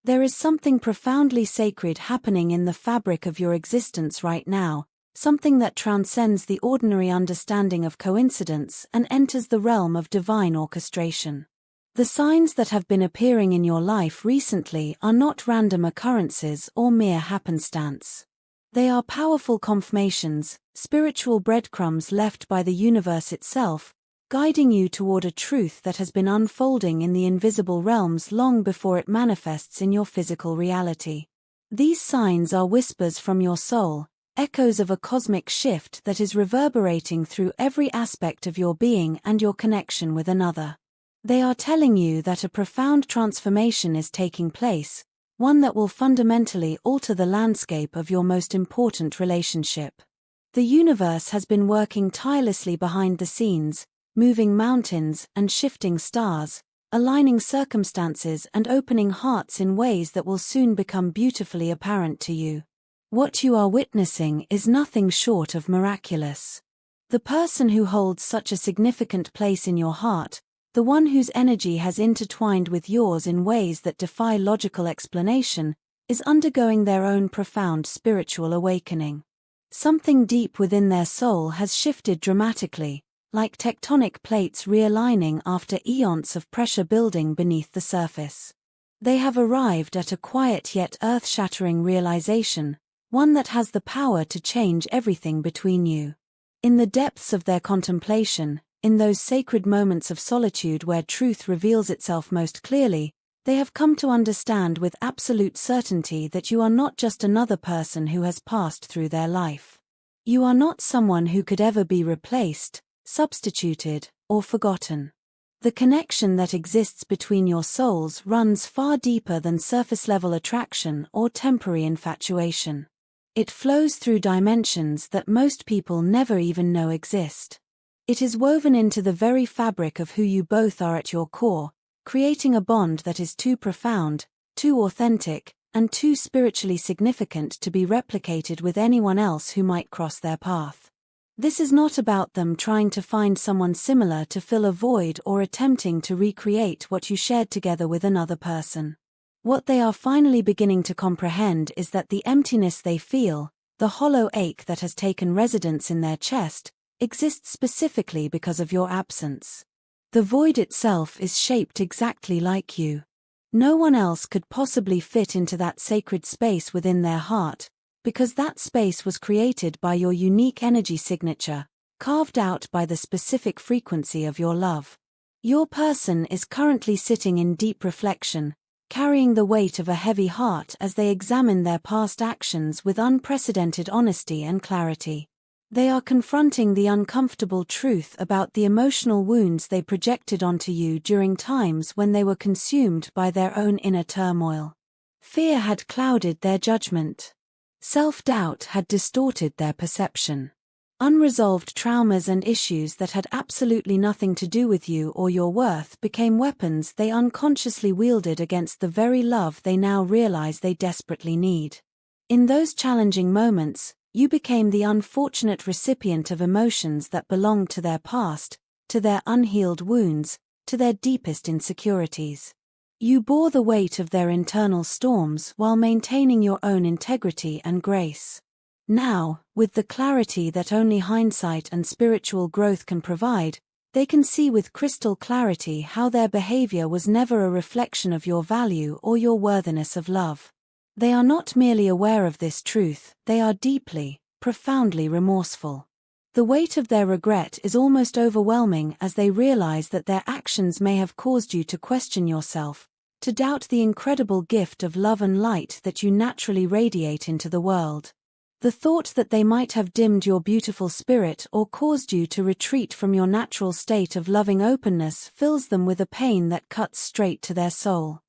There is something profoundly sacred happening in the fabric of your existence right now, something that transcends the ordinary understanding of coincidence and enters the realm of divine orchestration. The signs that have been appearing in your life recently are not random occurrences or mere happenstance. They are powerful confirmations, spiritual breadcrumbs left by the universe itself, guiding you toward a truth that has been unfolding in the invisible realms long before it manifests in your physical reality. These signs are whispers from your soul, echoes of a cosmic shift that is reverberating through every aspect of your being and your connection with another. They are telling you that a profound transformation is taking place, one that will fundamentally alter the landscape of your most important relationship. The universe has been working tirelessly behind the scenes, moving mountains and shifting stars, aligning circumstances and opening hearts in ways that will soon become beautifully apparent to you. What you are witnessing is nothing short of miraculous. The person who holds such a significant place in your heart, the one whose energy has intertwined with yours in ways that defy logical explanation, is undergoing their own profound spiritual awakening. Something deep within their soul has shifted dramatically, like tectonic plates realigning after eons of pressure building beneath the surface. They have arrived at a quiet yet earth-shattering realization, one that has the power to change everything between you. In the depths of their contemplation, in those sacred moments of solitude where truth reveals itself most clearly, they have come to understand with absolute certainty that you are not just another person who has passed through their life. You are not someone who could ever be replaced, substituted, or forgotten. The connection that exists between your souls runs far deeper than surface-level attraction or temporary infatuation. It flows through dimensions that most people never even know exist. It is woven into the very fabric of who you both are at your core, creating a bond that is too profound, too authentic, and too spiritually significant to be replicated with anyone else who might cross their path. This is not about them trying to find someone similar to fill a void or attempting to recreate what you shared together with another person. What they are finally beginning to comprehend is that the emptiness they feel, the hollow ache that has taken residence in their chest, exists specifically because of your absence. The void itself is shaped exactly like you. No one else could possibly fit into that sacred space within their heart, because that space was created by your unique energy signature, carved out by the specific frequency of your love. Your person is currently sitting in deep reflection, carrying the weight of a heavy heart as they examine their past actions with unprecedented honesty and clarity. They are confronting the uncomfortable truth about the emotional wounds they projected onto you during times when they were consumed by their own inner turmoil. Fear had clouded their judgment. Self-doubt had distorted their perception. Unresolved traumas and issues that had absolutely nothing to do with you or your worth became weapons they unconsciously wielded against the very love they now realize they desperately need. In those challenging moments, you became the unfortunate recipient of emotions that belonged to their past, to their unhealed wounds, to their deepest insecurities. You bore the weight of their internal storms while maintaining your own integrity and grace. Now, with the clarity that only hindsight and spiritual growth can provide, they can see with crystal clarity how their behavior was never a reflection of your value or your worthiness of love. They are not merely aware of this truth, they are deeply, profoundly remorseful. The weight of their regret is almost overwhelming as they realize that their actions may have caused you to question yourself, to doubt the incredible gift of love and light that you naturally radiate into the world. The thought that they might have dimmed your beautiful spirit or caused you to retreat from your natural state of loving openness fills them with a pain that cuts straight to their soul.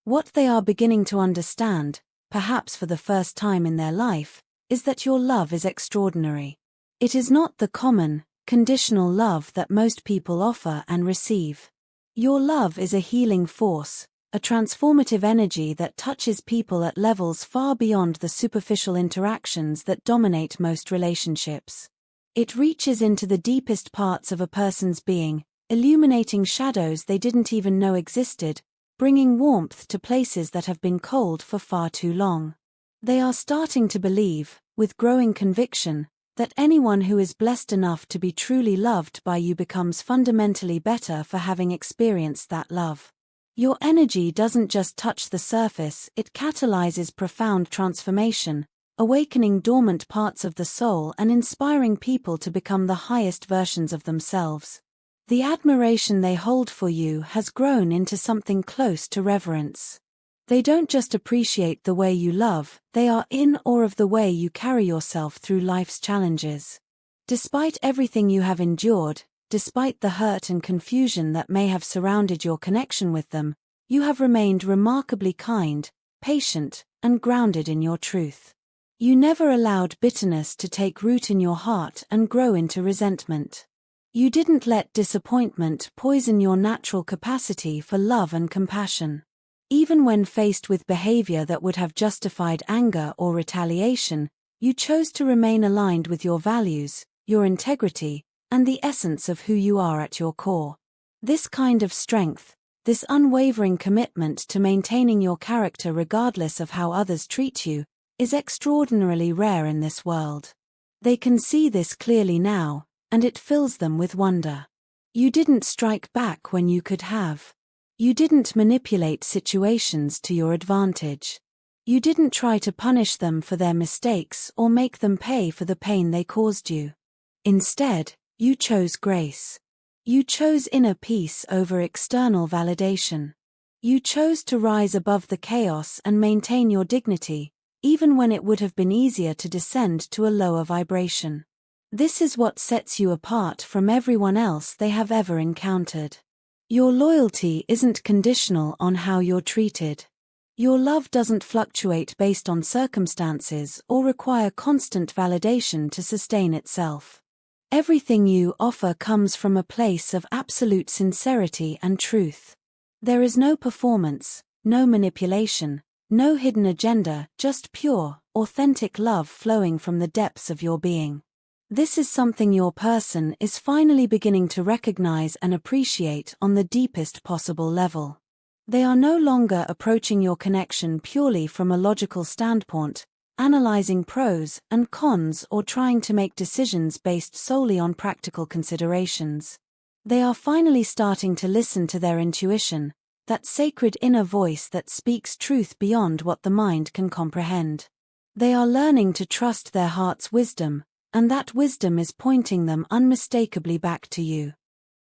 What they are beginning to understand, perhaps for the first time in their life, is that your love is extraordinary. It is not the common, conditional love that most people offer and receive. Your love is a healing force, a transformative energy that touches people at levels far beyond the superficial interactions that dominate most relationships. It reaches into the deepest parts of a person's being, illuminating shadows they didn't even know existed, bringing warmth to places that have been cold for far too long. They are starting to believe, with growing conviction, that anyone who is blessed enough to be truly loved by you becomes fundamentally better for having experienced that love. Your energy doesn't just touch the surface, it catalyzes profound transformation, awakening dormant parts of the soul and inspiring people to become the highest versions of themselves. The admiration they hold for you has grown into something close to reverence. They don't just appreciate the way you love, they are in awe of the way you carry yourself through life's challenges. Despite everything you have endured, despite the hurt and confusion that may have surrounded your connection with them, you have remained remarkably kind, patient, and grounded in your truth. You never allowed bitterness to take root in your heart and grow into resentment. You didn't let disappointment poison your natural capacity for love and compassion. Even when faced with behavior that would have justified anger or retaliation, you chose to remain aligned with your values, your integrity, and the essence of who you are at your core. This kind of strength, this unwavering commitment to maintaining your character regardless of how others treat you, is extraordinarily rare in this world. They can see this clearly now, and it fills them with wonder. You didn't strike back when you could have. You didn't manipulate situations to your advantage. You didn't try to punish them for their mistakes or make them pay for the pain they caused you. Instead, you chose grace. You chose inner peace over external validation. You chose to rise above the chaos and maintain your dignity, even when it would have been easier to descend to a lower vibration. This is what sets you apart from everyone else they have ever encountered. Your loyalty isn't conditional on how you're treated. Your love doesn't fluctuate based on circumstances or require constant validation to sustain itself. Everything you offer comes from a place of absolute sincerity and truth. There is no performance, no manipulation, no hidden agenda, just pure, authentic love flowing from the depths of your being. This is something your person is finally beginning to recognize and appreciate on the deepest possible level. They are no longer approaching your connection purely from a logical standpoint, analyzing pros and cons or trying to make decisions based solely on practical considerations. They are finally starting to listen to their intuition, that sacred inner voice that speaks truth beyond what the mind can comprehend. They are learning to trust their heart's wisdom, and that wisdom is pointing them unmistakably back to you.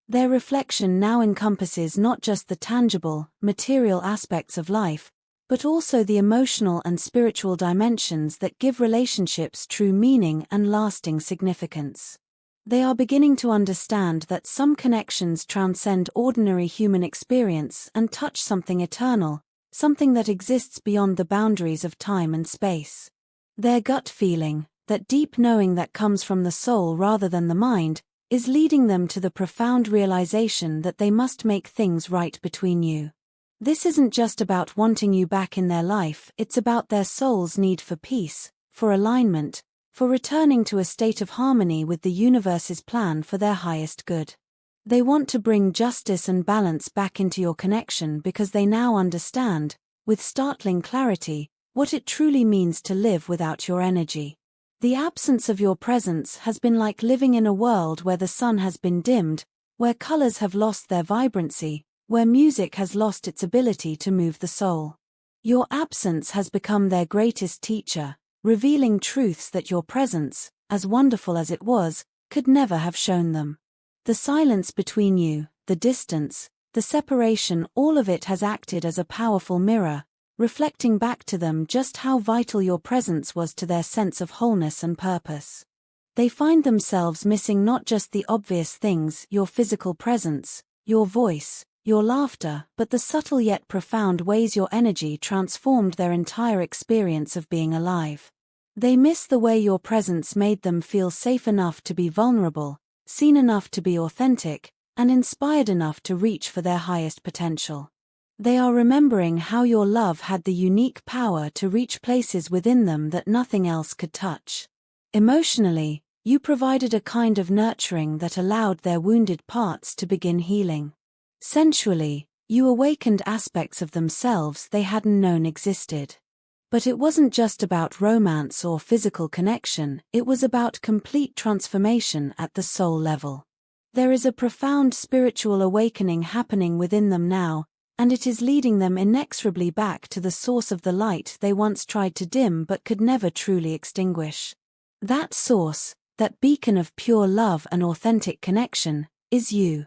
Their reflection now encompasses not just the tangible, material aspects of life, but also the emotional and spiritual dimensions that give relationships true meaning and lasting significance. They are beginning to understand that some connections transcend ordinary human experience and touch something eternal, something that exists beyond the boundaries of time and space. Their gut feeling, that deep knowing that comes from the soul rather than the mind, is leading them to the profound realization that they must make things right between you. This isn't just about wanting you back in their life, it's about their soul's need for peace, for alignment, for returning to a state of harmony with the universe's plan for their highest good. They want to bring justice and balance back into your connection because they now understand, with startling clarity, what it truly means to live without your energy. The absence of your presence has been like living in a world where the sun has been dimmed, where colors have lost their vibrancy, where music has lost its ability to move the soul. Your absence has become their greatest teacher, revealing truths that your presence, as wonderful as it was, could never have shown them. The silence between you, the distance, the separation, all of it has acted as a powerful mirror, reflecting back to them just how vital your presence was to their sense of wholeness and purpose. They find themselves missing not just the obvious things, your physical presence, your voice, your laughter, but the subtle yet profound ways your energy transformed their entire experience of being alive. They miss the way your presence made them feel safe enough to be vulnerable, seen enough to be authentic, and inspired enough to reach for their highest potential. They are remembering how your love had the unique power to reach places within them that nothing else could touch. Emotionally, you provided a kind of nurturing that allowed their wounded parts to begin healing. Sensually, You awakened aspects of themselves they hadn't known existed. But it wasn't just about romance or physical connection, it was about complete transformation at the soul level. There is a profound spiritual awakening happening within them now, and it is leading them inexorably back to the source of the light they once tried to dim but could never truly extinguish. That source, that beacon of pure love and authentic connection, is you.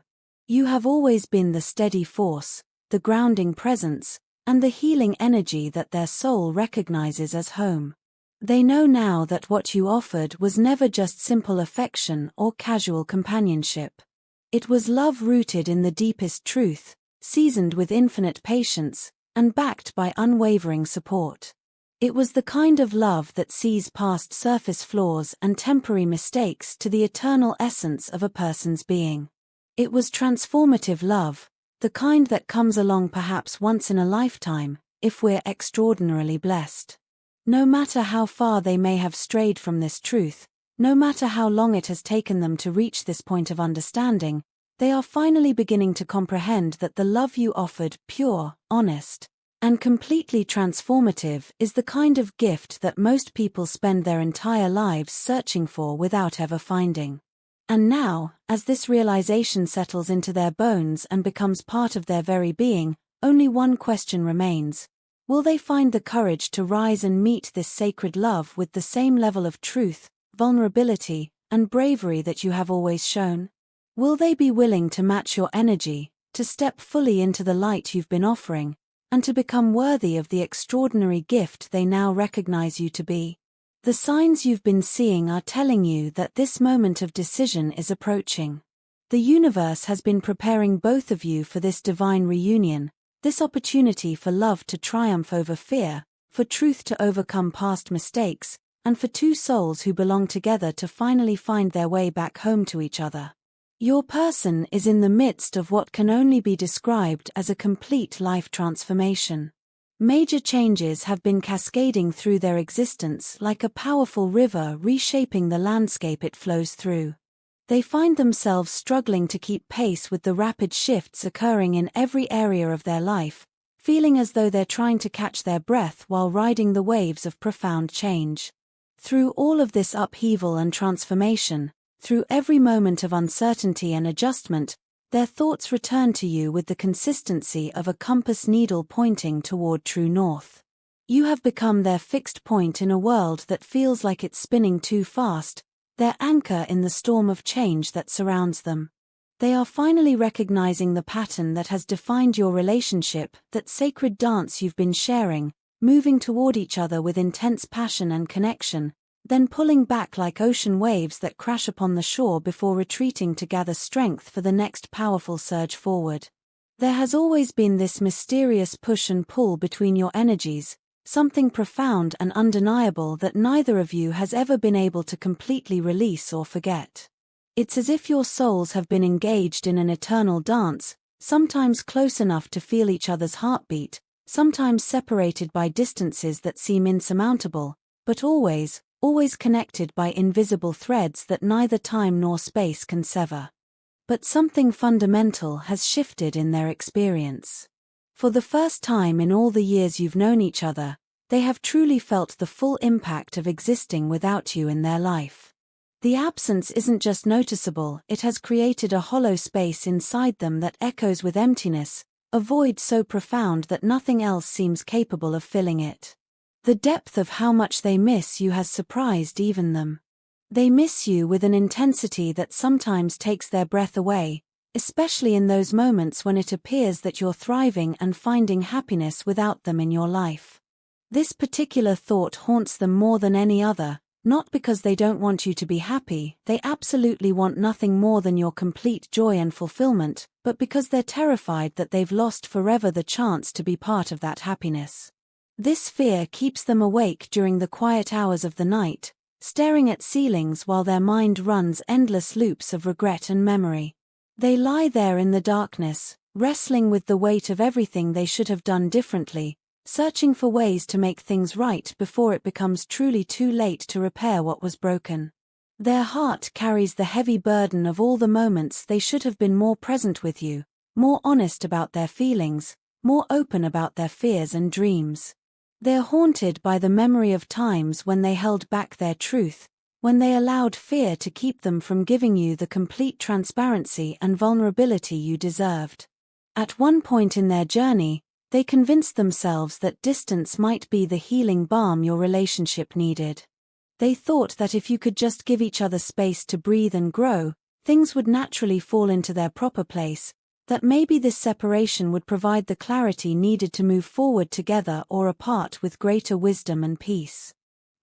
You have always been the steady force, the grounding presence, and the healing energy that their soul recognizes as home. They know now that what you offered was never just simple affection or casual companionship. It was love rooted in the deepest truth, seasoned with infinite patience, and backed by unwavering support. It was the kind of love that sees past surface flaws and temporary mistakes to the eternal essence of a person's being. It was transformative love, the kind that comes along perhaps once in a lifetime, if we're extraordinarily blessed. No matter how far they may have strayed from this truth, no matter how long it has taken them to reach this point of understanding, they are finally beginning to comprehend that the love you offered, pure, honest, and completely transformative, is the kind of gift that most people spend their entire lives searching for without ever finding. And now, as this realization settles into their bones and becomes part of their very being, only one question remains. Will they find the courage to rise and meet this sacred love with the same level of truth, vulnerability, and bravery that you have always shown? Will they be willing to match your energy, to step fully into the light you've been offering, and to become worthy of the extraordinary gift they now recognize you to be? The signs you've been seeing are telling you that this moment of decision is approaching. The universe has been preparing both of you for this divine reunion, this opportunity for love to triumph over fear, for truth to overcome past mistakes, and for two souls who belong together to finally find their way back home to each other. Your person is in the midst of what can only be described as a complete life transformation. Major changes have been cascading through their existence like a powerful river reshaping the landscape it flows through. They find themselves struggling to keep pace with the rapid shifts occurring in every area of their life, feeling as though they're trying to catch their breath while riding the waves of profound change. Through all of this upheaval and transformation, through every moment of uncertainty and adjustment, their thoughts return to you with the consistency of a compass needle pointing toward true north. You have become their fixed point in a world that feels like it's spinning too fast, their anchor in the storm of change that surrounds them. They are finally recognizing the pattern that has defined your relationship, that sacred dance you've been sharing, moving toward each other with intense passion and connection, then pulling back like ocean waves that crash upon the shore before retreating to gather strength for the next powerful surge forward. There has always been this mysterious push and pull between your energies, something profound and undeniable that neither of you has ever been able to completely release or forget. It's as if your souls have been engaged in an eternal dance, sometimes close enough to feel each other's heartbeat, sometimes separated by distances that seem insurmountable, but always connected by invisible threads that neither time nor space can sever. But something fundamental has shifted in their experience. For the first time in all the years you've known each other, they have truly felt the full impact of existing without you in their life. The absence isn't just noticeable, it has created a hollow space inside them that echoes with emptiness, a void so profound that nothing else seems capable of filling it. The depth of how much they miss you has surprised even them. They miss you with an intensity that sometimes takes their breath away, especially in those moments when it appears that you're thriving and finding happiness without them in your life. This particular thought haunts them more than any other, not because they don't want you to be happy, they absolutely want nothing more than your complete joy and fulfillment, but because they're terrified that they've lost forever the chance to be part of that happiness. This fear keeps them awake during the quiet hours of the night, staring at ceilings while their mind runs endless loops of regret and memory. They lie there in the darkness, wrestling with the weight of everything they should have done differently, searching for ways to make things right before it becomes truly too late to repair what was broken. Their heart carries the heavy burden of all the moments they should have been more present with you, more honest about their feelings, more open about their fears and dreams. They're haunted by the memory of times when they held back their truth, when they allowed fear to keep them from giving you the complete transparency and vulnerability you deserved. At one point in their journey, they convinced themselves that distance might be the healing balm your relationship needed. They thought that if you could just give each other space to breathe and grow, things would naturally fall into their proper place, that maybe this separation would provide the clarity needed to move forward together or apart with greater wisdom and peace.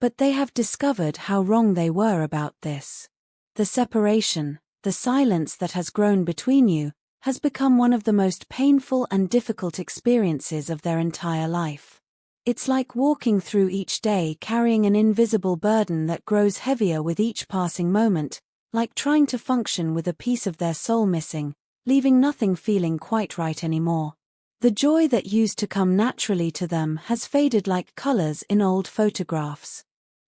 But they have discovered how wrong they were about this. The separation, the silence that has grown between you, has become one of the most painful and difficult experiences of their entire life. It's like walking through each day carrying an invisible burden that grows heavier with each passing moment, like trying to function with a piece of their soul missing, leaving nothing feeling quite right anymore. The joy that used to come naturally to them has faded like colors in old photographs.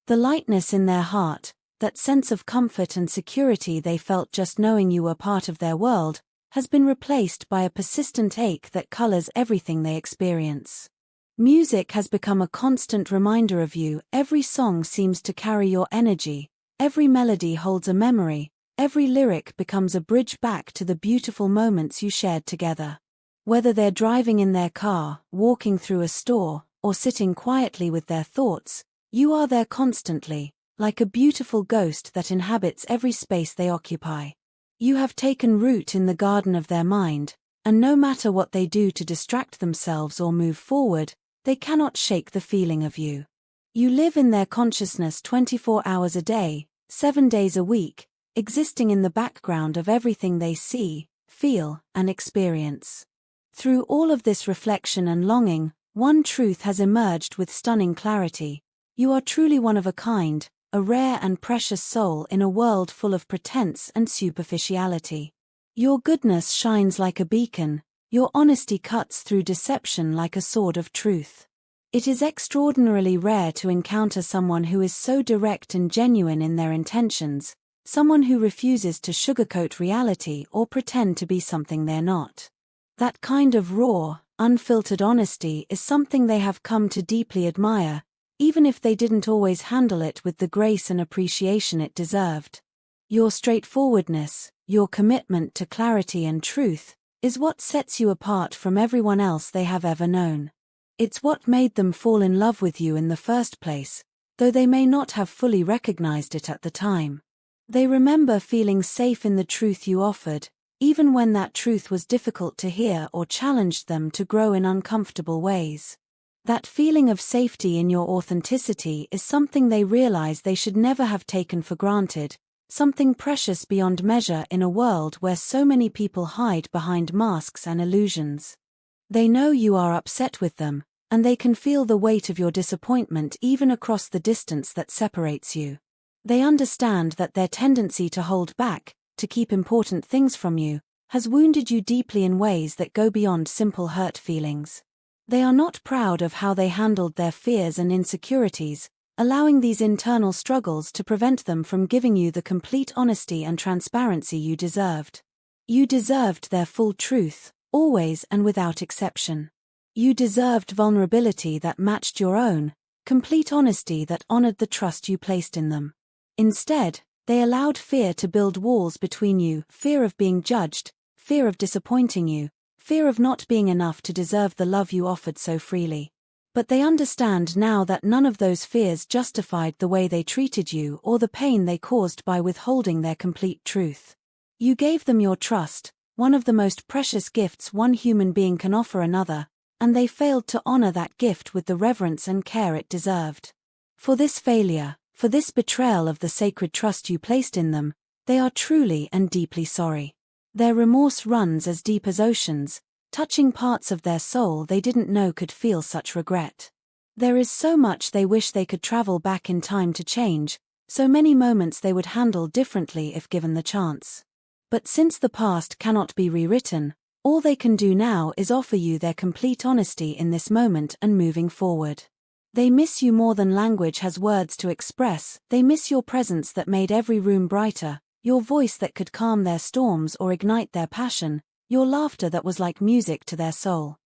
The lightness in their heart, that sense of comfort and security they felt just knowing you were part of their world, has been replaced by a persistent ache that colors everything they experience. Music has become a constant reminder of you. Every song seems to carry your energy, every melody holds a memory, every lyric becomes a bridge back to the beautiful moments you shared together. Whether they're driving in their car, walking through a store, or sitting quietly with their thoughts, you are there constantly, like a beautiful ghost that inhabits every space they occupy. You have taken root in the garden of their mind, and no matter what they do to distract themselves or move forward, they cannot shake the feeling of you. You live in their consciousness 24 hours a day, 7 days a week, existing in the background of everything they see, feel, and experience. Through all of this reflection and longing, one truth has emerged with stunning clarity. You are truly one of a kind, a rare and precious soul in a world full of pretense and superficiality. Your goodness shines like a beacon, your honesty cuts through deception like a sword of truth. It is extraordinarily rare to encounter someone who is so direct and genuine in their intentions, someone who refuses to sugarcoat reality or pretend to be something they're not. That kind of raw, unfiltered honesty is something they have come to deeply admire, even if they didn't always handle it with the grace and appreciation it deserved. Your straightforwardness, your commitment to clarity and truth, is what sets you apart from everyone else they have ever known. It's what made them fall in love with you in the first place, though they may not have fully recognized it at the time. They remember feeling safe in the truth you offered, even when that truth was difficult to hear or challenged them to grow in uncomfortable ways. That feeling of safety in your authenticity is something they realize they should never have taken for granted, something precious beyond measure in a world where so many people hide behind masks and illusions. They know you are upset with them, and they can feel the weight of your disappointment even across the distance that separates you. They understand that their tendency to hold back, to keep important things from you, has wounded you deeply in ways that go beyond simple hurt feelings. They are not proud of how they handled their fears and insecurities, allowing these internal struggles to prevent them from giving you the complete honesty and transparency you deserved. You deserved their full truth, always and without exception. You deserved vulnerability that matched your own, complete honesty that honored the trust you placed in them. Instead, they allowed fear to build walls between you, fear of being judged, fear of disappointing you, fear of not being enough to deserve the love you offered so freely. But they understand now that none of those fears justified the way they treated you or the pain they caused by withholding their complete truth. You gave them your trust, one of the most precious gifts one human being can offer another, and they failed to honor that gift with the reverence and care it deserved. For this failure, for this betrayal of the sacred trust you placed in them, they are truly and deeply sorry. Their remorse runs as deep as oceans, touching parts of their soul they didn't know could feel such regret. There is so much they wish they could travel back in time to change, so many moments they would handle differently if given the chance. But since the past cannot be rewritten, all they can do now is offer you their complete honesty in this moment and moving forward. They miss you more than language has words to express. They miss your presence that made every room brighter, your voice that could calm their storms or ignite their passion, your laughter that was like music to their soul.